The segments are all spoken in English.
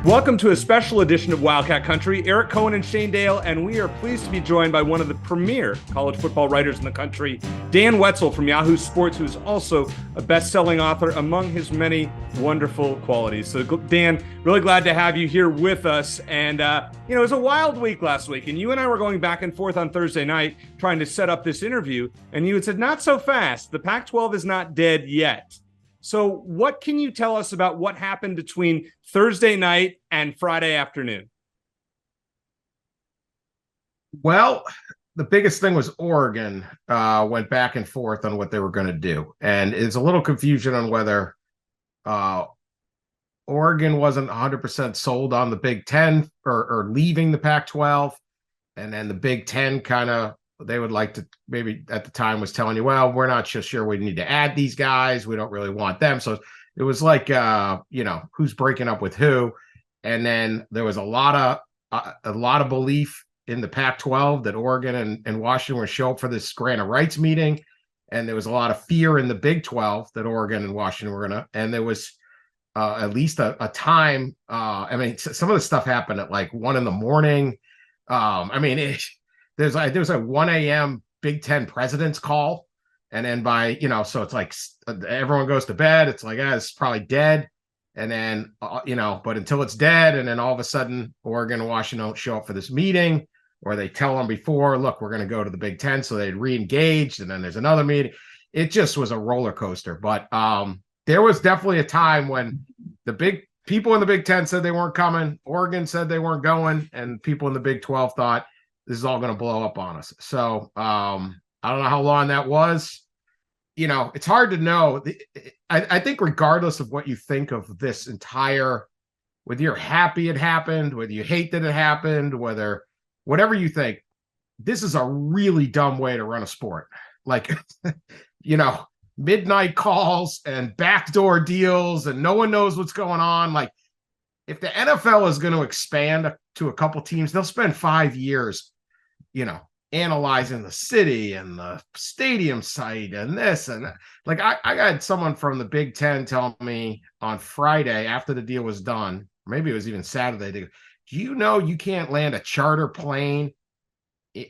Welcome to a special edition of Wildcat Country. Eric Cohen and Shane Dale, and we are pleased to be joined by one of the premier college football writers in the country, Dan Wetzel from Yahoo Sports, who is also a best-selling author among his many wonderful qualities. So, Dan, really glad to have you here with us. And, it was a wild week last week, and you and I were going back and forth on Thursday night trying to set up this interview, and you had said, not so fast. The Pac-12 is not dead yet. So what can you tell us about what happened between Thursday night and Friday afternoon? Well, the biggest thing was Oregon went back and forth on what they were going to do. And it's a little confusion on whether Oregon wasn't 100% sold on the Big Ten or leaving the Pac-12. And then the Big Ten they would like to, maybe at the time was telling you, well, we're not just sure we need to add these guys. We don't really want them. So it was like, who's breaking up with who. And then there was a lot of belief in the Pac-12 that Oregon and Washington would show up for this Grant of Rights meeting. And there was a lot of fear in the Big 12 that Oregon and Washington were going to, and there was at least a time. Some of the stuff happened at like 1 a.m. There was a 1 a.m. Big Ten president's call. And then by, so it's like everyone goes to bed. It's like, it's probably dead. And then, but until it's dead, and then all of a sudden, Oregon and Washington don't show up for this meeting, or they tell them before, look, we're going to go to the Big Ten. So they'd re-engaged, and then there's another meeting. It just was a roller coaster. But there was definitely a time when the big people in the Big Ten said they weren't coming. Oregon said they weren't going. And people in the Big 12 thought, this is all going to blow up on us. So I don't know how long that was. It's hard to know. I think regardless of what you think of this entire, whether you're happy it happened, whether you hate that it happened, whatever you think, this is a really dumb way to run a sport. Like, midnight calls and backdoor deals, and no one knows what's going on. Like, if the NFL is going to expand to a couple teams, they'll spend 5 years, analyzing the city and the stadium site and this and that. Like, I got someone from the Big Ten tell me on Friday after the deal was done, maybe it was even Saturday, do you know you can't land a charter plane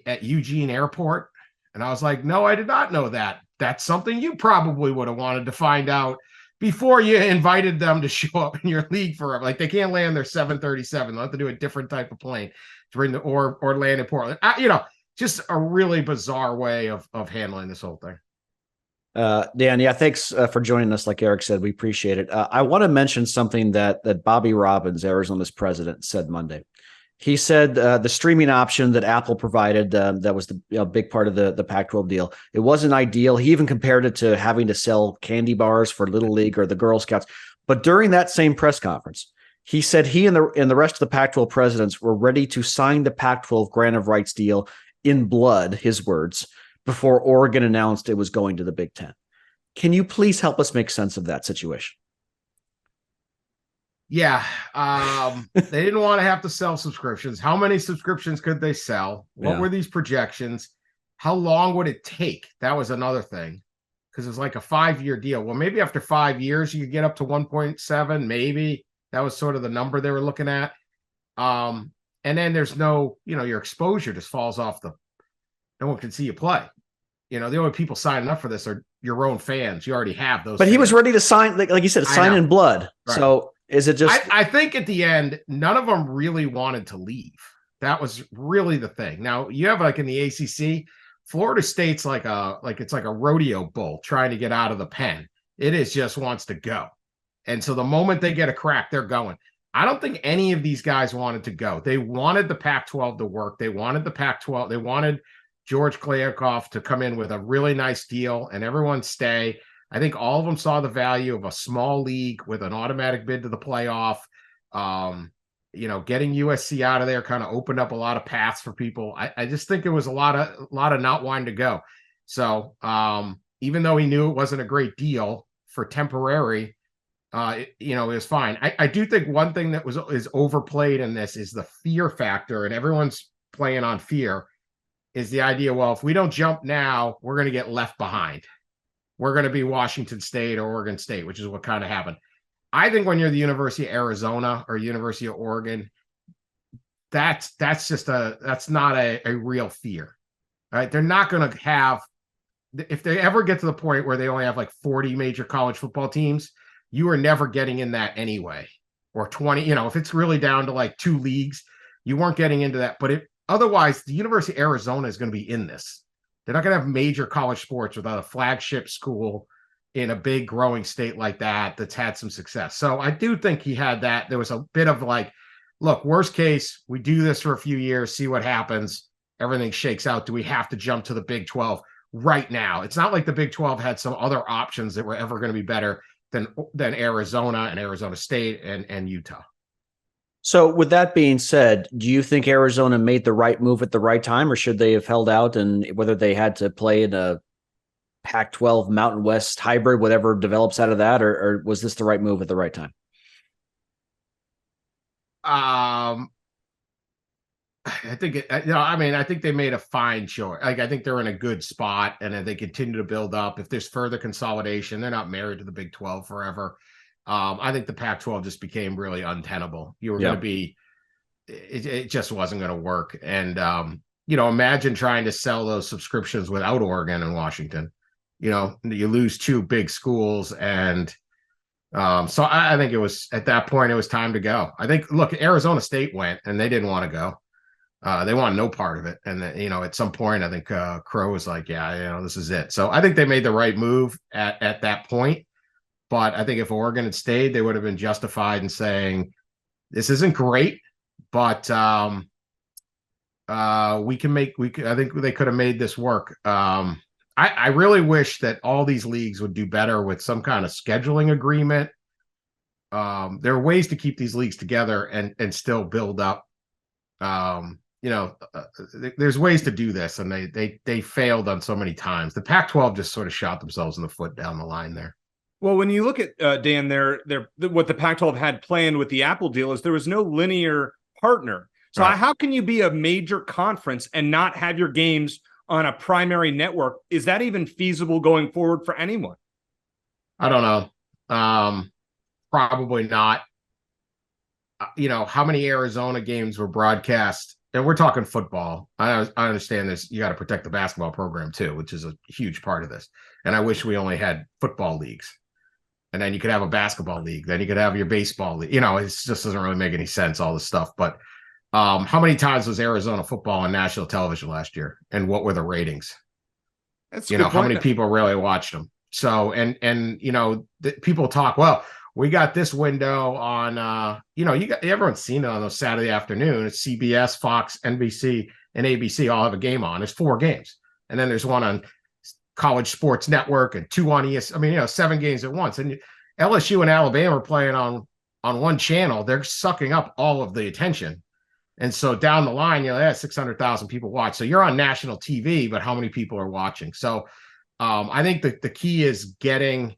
at Eugene Airport? And I was like, no, I did not know that. That's something you probably would have wanted to find out before you invited them to show up in your league forever. Like, they can't land their 737. They'll have to do a different type of plane to bring or land in Portland. Just a really bizarre way of handling this whole thing. Dan, yeah, thanks for joining us. Like Eric said, we appreciate it. I want to mention something that Bobby Robbins, Arizona's president, said Monday. He said the streaming option that Apple provided, that was the big part of the Pac-12 deal, it wasn't ideal. He even compared it to having to sell candy bars for Little League or the Girl Scouts. But during that same press conference, he said he and the rest of the Pac-12 presidents were ready to sign the Pac-12 Grant of Rights deal in blood, his words, before Oregon announced it was going to the Big Ten. Can you please help us make sense of that situation? Yeah. They didn't want to have to sell subscriptions. How many subscriptions could they sell? What were these projections? How long would it take? That was another thing, because it's like a 5-year deal. Well, maybe after 5 years, you could get up to 1.7, maybe. That was sort of the number they were looking at. And then there's no, your exposure just falls off no one can see you play. The only people signing up for this are your own fans. You already have those. But fans. He was ready to sign, like you said, sign in blood. Right. So is it just? I think at the end, none of them really wanted to leave. That was really the thing. Now you have, like, in the ACC, Florida State's like it's like a rodeo bull trying to get out of the pen. It is just wants to go. And so the moment they get a crack, they're going. I don't think any of these guys wanted to go. They wanted the Pac-12 to work. They wanted the Pac-12. They wanted George Kliavkoff to come in with a really nice deal and everyone stay. I think all of them saw the value of a small league with an automatic bid to the playoff. Getting USC out of there kind of opened up a lot of paths for people. I just think it was a lot of not wanting to go. So even though he knew it wasn't a great deal for temporary, it was fine. I do think one thing that is overplayed in this is the fear factor, and everyone's playing on fear, is the idea, well, if we don't jump now, we're going to get left behind. We're going to be Washington State or Oregon State, which is what kind of happened. I think when you're the University of Arizona or University of Oregon, that's not a real fear. Right? They're not going to have, if they ever get to the point where they only have like 40 major college football teams, you are never getting in that anyway. Or 20, if it's really down to like 2 leagues, you weren't getting into that. But otherwise, the University of Arizona is going to be in this. They're not going to have major college sports without a flagship school in a big growing state like that that's had some success. So I do think he had that. There was a bit of like, look, worst case, we do this for a few years, see what happens. Everything shakes out. Do we have to jump to the Big 12 right now? It's not like the Big 12 had some other options that were ever going to be better than Arizona and Arizona State and Utah. So with that being said, do you think Arizona made the right move at the right time, or should they have held out, and whether they had to play in a Pac-12 Mountain West hybrid, whatever develops out of that, or was this the right move at the right time? I think I think they made a fine choice. Like, I think they're in a good spot, and they continue to build up. If there's further consolidation, they're not married to the Big 12 forever. I think the Pac-12 just became really untenable. You were going to be, it just wasn't going to work. And, imagine trying to sell those subscriptions without Oregon and Washington. You lose 2 big schools. And so I think it was, at that point, it was time to go. I think, look, Arizona State went and they didn't want to go. They want no part of it. And, at some point, I think Crow was like, yeah, this is it. So I think they made the right move at that point. But I think if Oregon had stayed, they would have been justified in saying, this isn't great, but I think they could have made this work. I really wish that all these leagues would do better with some kind of scheduling agreement. There are ways to keep these leagues together and still build up. There's ways to do this, and they failed on so many times. The Pac-12 just sort of shot themselves in the foot down the line there. Well, when you look at Dan, what the Pac-12 had planned with the Apple deal is there was no linear partner. So how can you be a major conference and not have your games on a primary network? Is that even feasible going forward for anyone? I don't know. Probably not. How many Arizona games were broadcast? And we're talking football. I understand this. You got to protect the basketball program too, which is a huge part of this. And I wish we only had football leagues. And then you could have a basketball league. Then you could have your baseball league. It just doesn't really make any sense, all this stuff. But how many times was Arizona football on national television last year? And what were the ratings? That's how many people really watched them? So, people talk, well, we got this window on, everyone's seen it on those Saturday afternoon. It's CBS, Fox, NBC, and ABC all have a game on. There's 4 games. And then there's one on College Sports Network and 2 on ES. 7 games at once. And LSU and Alabama are playing on one channel. They're sucking up all of the attention. And so down the line, 600,000 people watch. So you're on national TV, but how many people are watching? So I think that the key is getting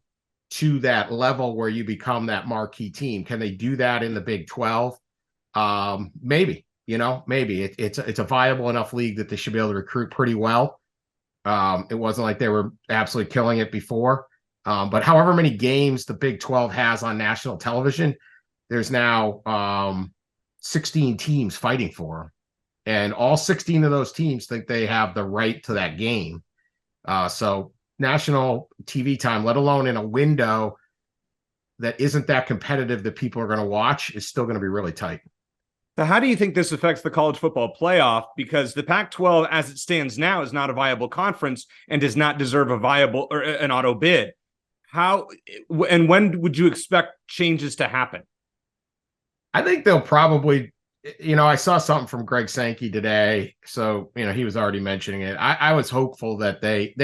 to that level where you become that marquee team. Can they do that in the Big 12? Maybe, maybe it's a viable enough league that they should be able to recruit pretty well. It wasn't like they were absolutely killing it before. But however many games the Big 12 has on national television, there's now 16 teams fighting for them. And all 16 of those teams think they have the right to that game. So national TV time, let alone in a window that isn't that competitive that people are going to watch, is still going to be really tight. So how do you think this affects the college football playoff? Because the Pac-12, as it stands now, is not a viable conference and does not deserve a viable or an auto bid. How and when would you expect changes to happen? I think they'll probably, I saw something from Greg Sankey today. So, he was already mentioning it. I was hopeful that they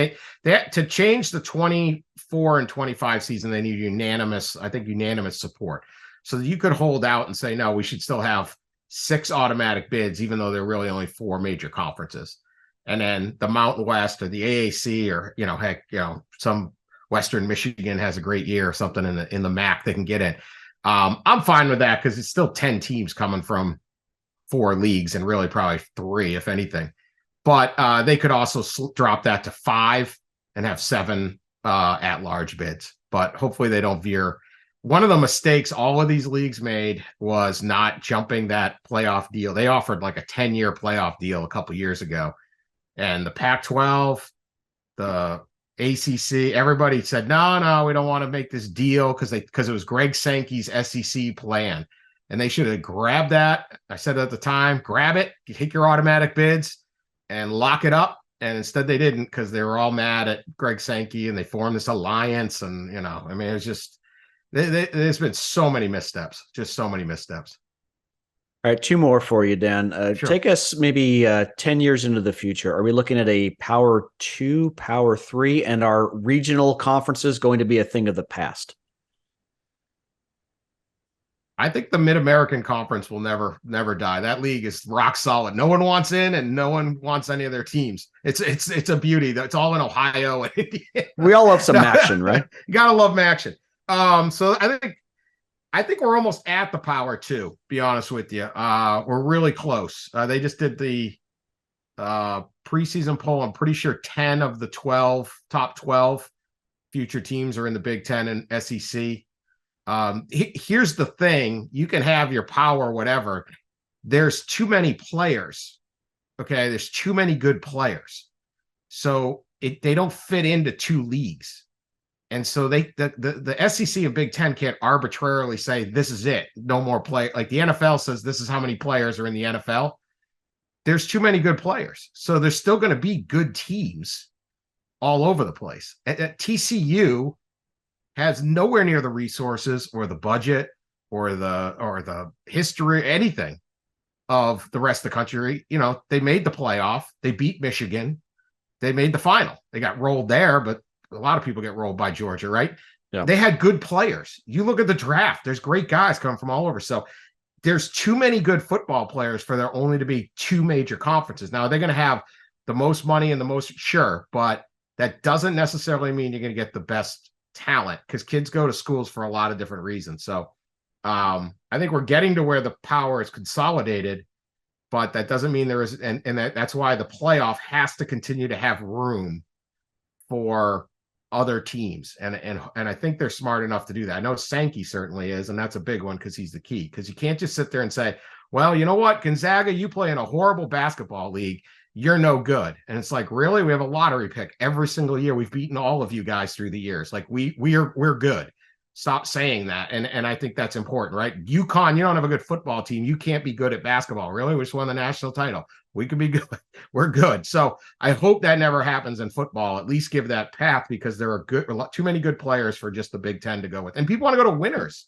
had to change the 24 and 25 season. They need unanimous support so that you could hold out and say, no, we should still have 6 automatic bids, even though there are really only 4 major conferences. And then the Mountain West or the AAC or, some Western Michigan has a great year or something in the MAC they can get in. I'm fine with that because it's still 10 teams coming from 4 leagues and really probably 3, if anything. But they could also drop that to 5 and have 7 at-large bids. But hopefully they don't veer one of the mistakes all of these leagues made was not jumping that playoff deal. They offered like a 10-year playoff deal a couple years ago. And the Pac-12, the ACC, everybody said, no, we don't want to make this deal because it was Greg Sankey's SEC plan. And they should have grabbed that. I said at the time, grab it, take your automatic bids and lock it up. And instead they didn't, because they were all mad at Greg Sankey and they formed this alliance. And, it was just, there's been so many missteps, just so many missteps. All right, two more for you, Dan. Sure. Take us maybe 10 years into the future. Are we looking at a Power 2, Power 3, and are regional conferences going to be a thing of the past? I think the MidAmerican Conference will never die. That league is rock solid. No one wants in, and no one wants any of their teams. It's a beauty. It's all in Ohio and Indiana. We all love some action, right? You gotta love action. So I think we're almost at the Power 2. Be honest with you, we're really close. They just did the preseason poll. I'm pretty sure 10 of the top 12 future teams are in the Big Ten and SEC. Here's the thing: you can have your power, whatever. There's too many players. Okay, there's too many good players, so they don't fit into two leagues. And so the SEC and Big Ten can't arbitrarily say this is it, no more play. Like the NFL says this is how many players are in the NFL. There's too many good players, so there's still going to be good teams all over the place. At TCU has nowhere near the resources or the budget or the history, anything of the rest of the country. They made the playoff. They beat Michigan. They made the final. They got rolled there, but a lot of people get rolled by Georgia, right? Yeah. They had good players. You look at the draft, there's great guys coming from all over. So there's too many good football players for there only to be two major conferences. Now, they're going to have the most money and the most, sure, but that doesn't necessarily mean you're going to get the best talent, because kids go to schools for a lot of different reasons. So I think we're getting to where the power is consolidated, but that doesn't mean there is, and that's why the playoff has to continue to have room for other teams. And I think they're smart enough to do that. I know Sankey certainly is, and that's a big one because he's the key. Because you can't just sit there and say, well, you know what, Gonzaga, you play in a horrible basketball league, you're no good. And it's like, really? We have a lottery pick every single year. We've beaten all of you guys through the years. Like we're good. Stop saying that. And I think that's important, right? UConn, you don't have a good football team. You can't be good at basketball. Really? We just won the national title. We can be good. We're good. So I hope that never happens in football. At least give that path, because there are too many good players for just the Big Ten to go with. And people want to go to winners.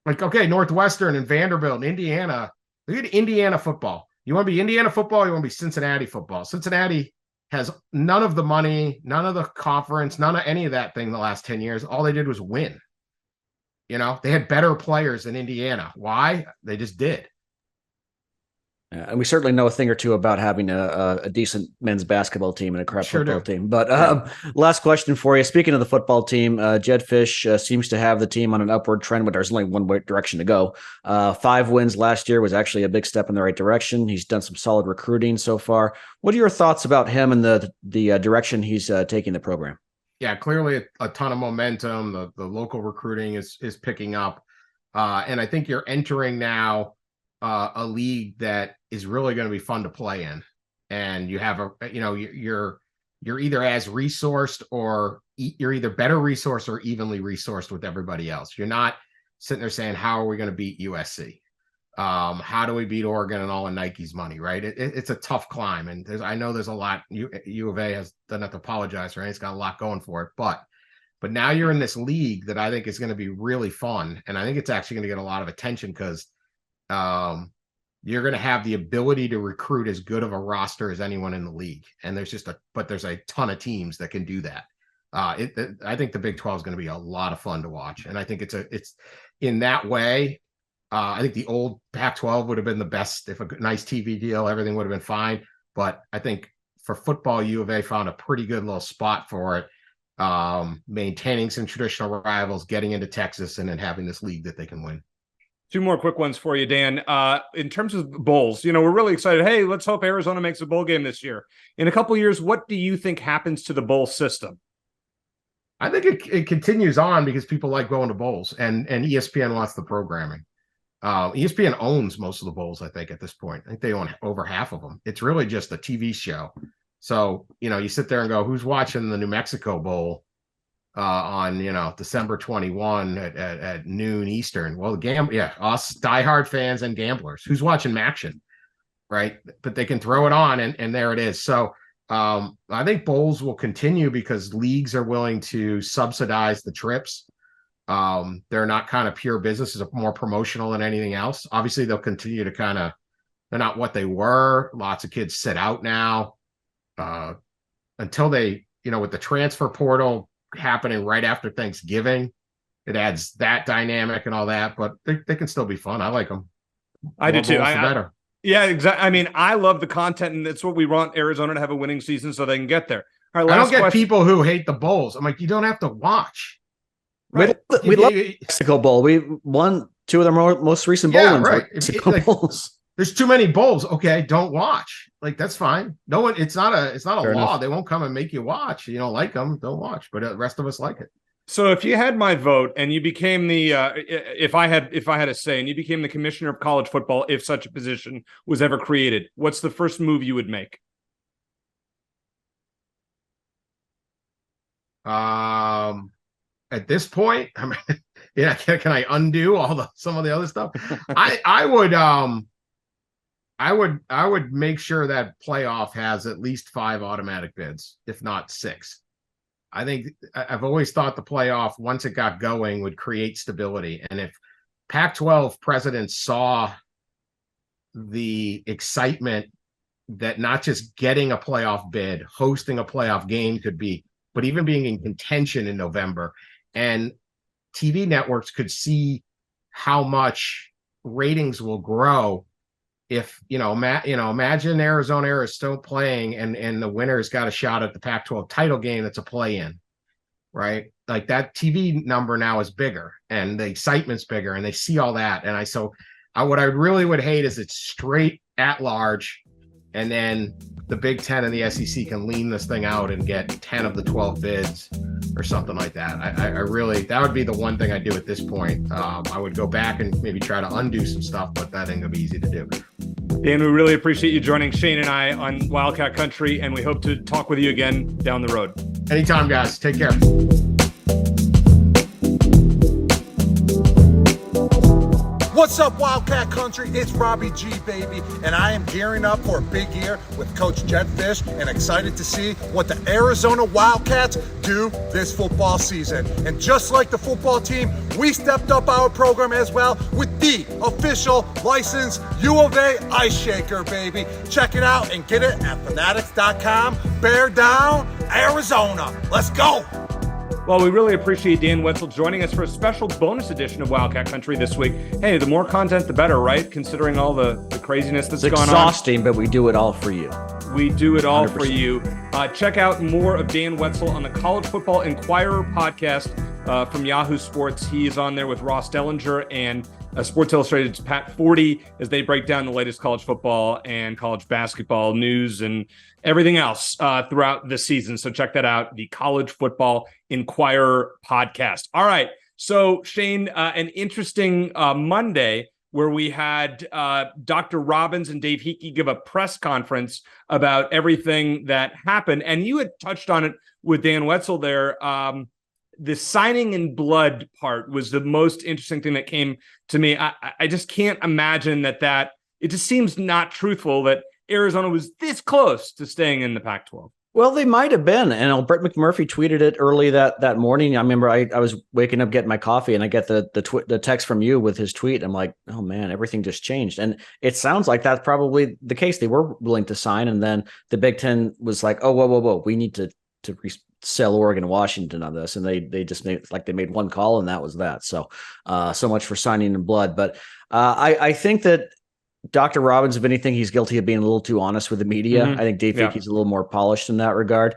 Like, okay, Northwestern and Vanderbilt and Indiana. Look at Indiana football. You want to be Indiana football, you want to be Cincinnati football. Cincinnati has none of the money, none of the conference, none of any of that thing the last 10 years. All they did was win. They had better players than Indiana. Why? They just did. And we certainly know a thing or two about having a decent men's basketball team and a crap football team. But last question for you. Speaking of the football team, Jed Fish seems to have the team on an upward trend, but there's only one direction to go. 5 wins last year was actually a big step in the right direction. He's done some solid recruiting so far. What are your thoughts about him and the direction he's taking the program? Yeah, clearly a ton of momentum. The local recruiting is picking up. And I think you're entering now a league that is really going to be fun to play in. And you have you're either as resourced, or you're either better resourced or evenly resourced with everybody else. You're not sitting there saying, how are we going to beat USC? How do we beat Oregon and all of Nike's money, right? It's a tough climb. And I know there's a lot. U of A doesn't have to apologize, right? It's got a lot going for it. But now you're in this league that I think is going to be really fun. And I think it's actually going to get a lot of attention, because you're going to have the ability to recruit as good of a roster as anyone in the league. And there's a ton of teams that can do that. I think the Big 12 is going to be a lot of fun to watch. And I think it's in that way. I think the old Pac-12 would have been the best. If a nice TV deal, everything would have been fine. But I think for football, U of A found a pretty good little spot for it, maintaining some traditional rivals, getting into Texas, and then having this league that they can win. 2 more quick ones for you, Dan. In terms of bowls, we're really excited. Hey, let's hope Arizona makes a bowl game this year. In a couple of years, what do you think happens to the bowl system? I think it continues on because people like going to bowls, and ESPN wants the programming. ESPN owns most of the bowls, I think, at this point. I think they own over half of them. It's really just a TV show. So, you sit there and go, who's watching the New Mexico Bowl on, December 21 at noon Eastern? Well, us diehard fans and gamblers. Who's watching Maction, right? But they can throw it on, and there it is. So I think bowls will continue because leagues are willing to subsidize the trips. They're not kind of pure business, it's more promotional than anything else. Obviously, they'll continue to they're not what they were. Lots of kids sit out now until they, with the transfer portal happening right after Thanksgiving, it adds that dynamic and all that, but they can still be fun. I like them. I do too. Better. Yeah, exactly. I mean, I love the content, and it's what we want Arizona to have a winning season so they can get there. All right, I don't get people who hate the bowls. I'm like, you don't have to watch. Right. We love the Mexico Bowl. We won 2 of their most recent bowl wins. Right. Bowls. There's too many bowls. Okay, don't watch. Like, that's fine. No one. It's not a Fair law. enough. They won't come and make you watch. You don't like them, don't watch. But the rest of us like it. So if you had my vote and you became the if I had a say and you became the commissioner of college football, if such a position was ever created, what's the first move you would make? At this point, I mean, can I undo some of the other stuff? I would make sure that playoff has at least 5 automatic bids, if not 6. I think I've always thought the playoff, once it got going, would create stability. And if Pac-12 presidents saw the excitement that not just getting a playoff bid, hosting a playoff game could be, but even being in contention in November, and TV networks could see how much ratings will grow if, imagine Arizona is still playing and the winner's got a shot at the Pac-12 title game that's a play-in, right? Like, that TV number now is bigger and the excitement's bigger, and they see all that. And what I really would hate is it's straight at large, and then the Big Ten and the SEC can lean this thing out and get 10 of the 12 bids or something like that. That would be the one thing I'd do at this point. I would go back and maybe try to undo some stuff, but that ain't gonna be easy to do. Dan, we really appreciate you joining Shane and I on Wildcat Country, and we hope to talk with you again down the road. Anytime, guys. Take care. What's up, Wildcat Country? It's Robbie G, baby, and I am gearing up for a big year with Coach Jed Fish and excited to see what the Arizona Wildcats do this football season. And just like the football team, we stepped up our program as well with the official licensed U of A Ice Shaker, baby. Check it out and get it at fanatics.com. Bear down, Arizona. Let's go. Well, we really appreciate Dan Wetzel joining us for a special bonus edition of Wildcat Country this week. Hey, the more content, the better, right? Considering all the craziness that's gone on. It's exhausting, but we do it all for you. We do it all 100%. for you. Check out more of Dan Wetzel on the College Football Inquirer podcast from Yahoo Sports. He is on there with Ross Dellinger and Sports Illustrated's Pat Forty as they break down the latest college football and college basketball news and everything else throughout the season. So check that out, the College Football Inquirer podcast. All right. So Shane, an interesting Monday where we had Dr. Robbins and Dave Hickey give a press conference about everything that happened. And you had touched on it with Dan Wetzel there. The signing in blood part was the most interesting thing that came to me. I just can't imagine that it just seems not truthful that Arizona was this close to staying in the Pac-12. Well, they might have been. And Brett McMurphy tweeted it early that morning. I remember I was waking up getting my coffee and I get the text from you with his tweet. I'm like, oh man, everything just changed. And it sounds like that's probably the case. They were willing to sign. And then the Big Ten was like, oh, whoa. We need to sell Oregon and Washington on this. And they just made one call and that was that. So much for signing in blood. But I think that Dr. Robbins, if anything, he's guilty of being a little too honest with the media. Mm-hmm. I think Dave Hickey's a little more polished in that regard.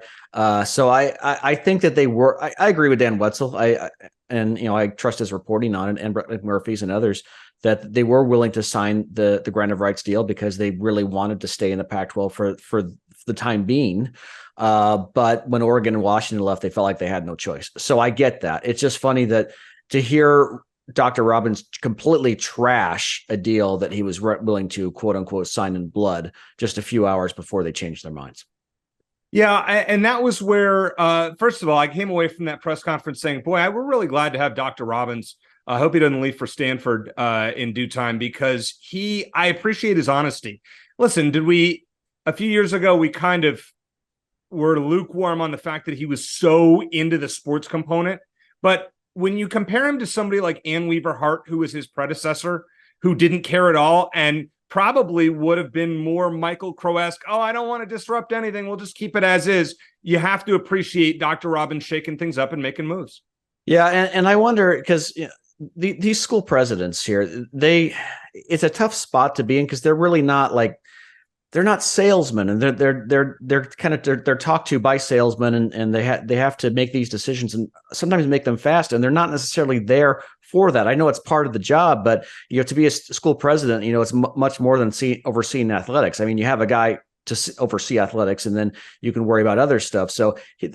So I think that they were. I agree with Dan Wetzel. I trust his reporting on it, and Brett McMurphy's and others, that they were willing to sign the grant of rights deal because they really wanted to stay in the Pac-12 for the time being. But when Oregon and Washington left, they felt like they had no choice. So I get that. It's just funny that to hear Dr. Robbins completely trash a deal that he was willing to, quote unquote, sign in blood just a few hours before they changed their minds. Yeah, and that was where, first of all, I came away from that press conference saying, boy, we're really glad to have Dr. Robbins. I hope he doesn't leave for Stanford in due time, because I appreciate his honesty. Listen, a few years ago, we kind of were lukewarm on the fact that he was so into the sports component. But when you compare him to somebody like Ann Weaver Hart, who was his predecessor, who didn't care at all and probably would have been more Michael Crow-esque, oh, I don't want to disrupt anything, we'll just keep it as is. You have to appreciate Dr. Robbins shaking things up and making moves. Yeah, and I wonder, because these school presidents here, it's a tough spot to be in, because they're really not like, they're not salesmen, and they're kind of they're talked to by salesmen, and they have to make these decisions, and sometimes make them fast, and they're not necessarily there for that. I know it's part of the job, but to be a school president, it's much more than overseeing athletics. I mean, you have a guy to oversee athletics, and then you can worry about other stuff. So he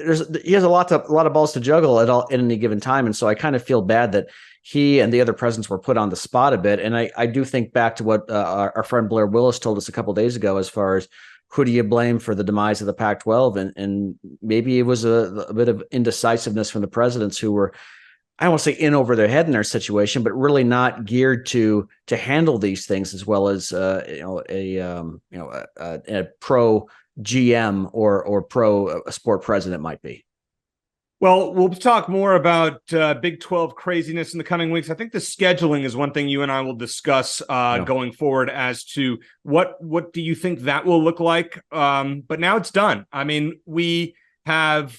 has a lot of balls to juggle at any given time, and so I kind of feel bad that he and the other presidents were put on the spot a bit. And I do think back to what our friend Blair Willis told us a couple of days ago, as far as who do you blame for the demise of the Pac-12, and maybe it was a bit of indecisiveness from the presidents, who were, I don't want to say in over their head in their situation, but really not geared to handle these things as well as a pro GM or pro sport president might be. Well, we'll talk more about Big 12 craziness in the coming weeks. I think the scheduling is one thing you and I will discuss going forward, as to what do you think that will look like. But now it's done. I mean, we have,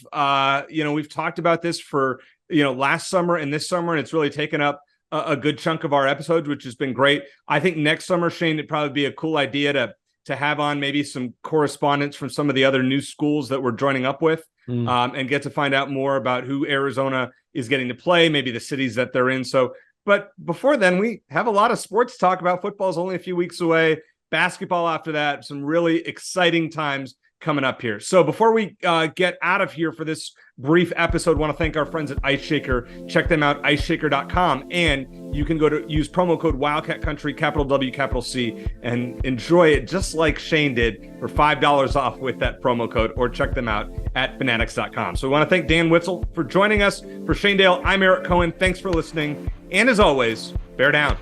we've talked about this for, last summer and this summer, and it's really taken up a good chunk of our episodes, which has been great. I think next summer, Shane, it'd probably be a cool idea to have on maybe some correspondents from some of the other new schools that we're joining up with. And get to find out more about who Arizona is getting to play, maybe the cities that they're in. So, but before then, we have a lot of sports to talk about. Football is only a few weeks away. Basketball after that. Some really exciting times coming up here. So before we get out of here for this brief episode, I want to thank our friends at Ice Shaker. Check them out, iceshaker.com. And you can use promo code Wildcat Country, capital W, capital C, and enjoy it just like Shane did for $5 off with that promo code, or check them out at fanatics.com. So we want to thank Dan Wetzel for joining us. For Shane Dale, I'm Eric Cohen. Thanks for listening. And as always, bear down.